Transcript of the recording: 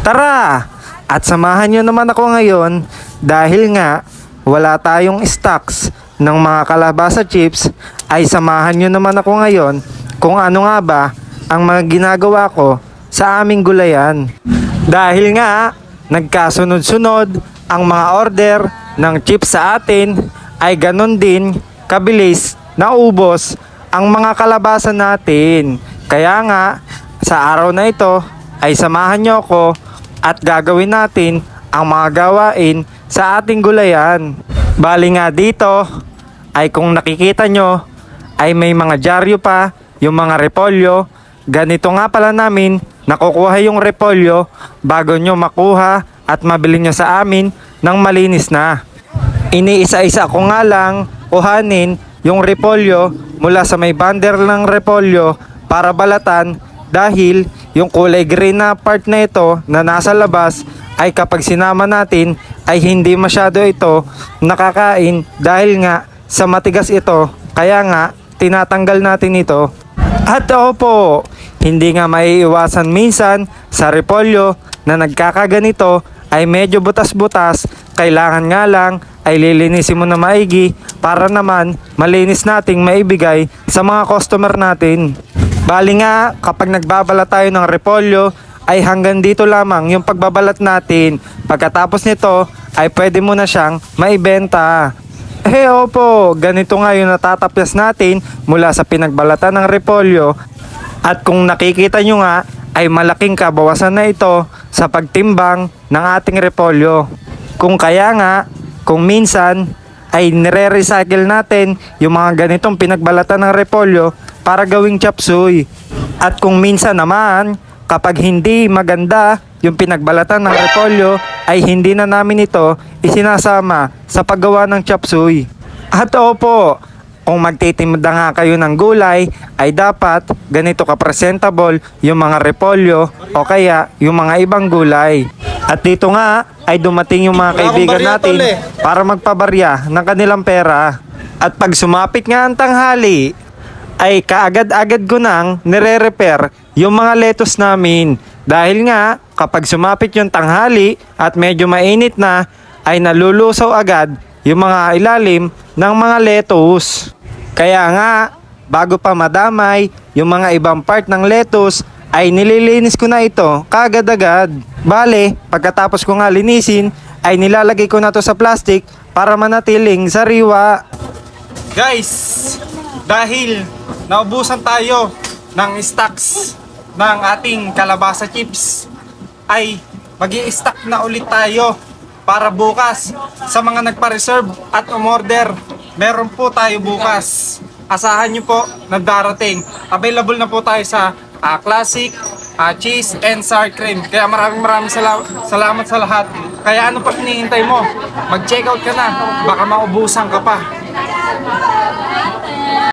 Tara! At samahan nyo naman ako ngayon dahil nga wala tayong stocks ng mga kalabasa chips, ay samahan nyo naman ako ngayon kung ano nga ba ang mga ginagawa ko sa aming gulayan. Dahil nga nagkasunod-sunod ang mga order ng chips sa atin, ay ganon din kabilis naubos ang mga kalabasa natin. Kaya nga sa araw na ito ay samahan nyo ako at gagawin natin ang mga gawain sa ating gulayan. Bali nga dito ay kung nakikita nyo ay may mga dyaryo pa, yung mga repolyo. Ganito nga pala namin nakukuha yung repolyo bago nyo makuha at mabili nyo sa amin ng malinis na. Iniisa-isa ko nga lang kuhanin yung repolyo mula sa may bander ng repolyo para balatan, dahil yung kulay green na part na ito na nasa labas ay kapag sinama natin ay hindi masyado ito nakakain dahil nga sa matigas ito, kaya nga tinatanggal natin ito. At opo, hindi nga maiiwasan minsan sa repolyo na nagkakaganito ay medyo butas-butas. Kailangan nga lang ay lilinisin mo na maigi para naman malinis nating maibigay sa mga customer natin. Bali nga kapag nagbabalat tayo ng repolyo ay hanggang dito lamang yung pagbabalat natin. Pagkatapos nito ay pwede mo na siyang maibenta. Opo, ganito nga yung natatapyas natin mula sa pinagbalatan ng repolyo. At kung nakikita nyo nga ay malaking kabawasan na ito sa pagtimbang ng ating repolyo. Kung kaya nga, kung minsan ay nire-recycle natin yung mga ganitong pinagbalatan ng repolyo para gawing chop suey. At kung minsan naman, kapag hindi maganda yung pinagbalatan ng repolyo, ay hindi na namin ito isinasama sa paggawa ng chop suey. At opo, kung magtitinda nga kayo ng gulay, ay dapat ganito ka-presentable yung mga repolyo o kaya yung mga ibang gulay. At dito nga ay dumating yung mga kaibigan natin para magpabarya ng kanilang pera. At pag sumapit nga ang tanghali, ay kaagad-agad ko nang nire-repair yung mga lettuce namin. Dahil nga kapag sumapit yung tanghali at medyo mainit na, ay nalulusaw agad yung mga ilalim ng mga lettuce. Kaya nga bago pa madamay yung mga ibang part ng lettuce, ay nililinis ko na ito kaagad-agad. Bale, pagkatapos ko nga linisin, ay nilalagay ko na to sa plastic para manatiling sariwa. Guys, dahil naubusan tayo ng stocks ng ating kalabasa chips, ay mag-i-stock na ulit tayo para bukas sa mga nagpa-reserve at umorder. Meron po tayo bukas. Asahan nyo po na darating. Available na po tayo sa classic, cheese and sour cream. Kaya maraming salamat sa lahat. Kaya ano pa hinihintay mo? Mag-check out ka na, baka maubusan ka pa.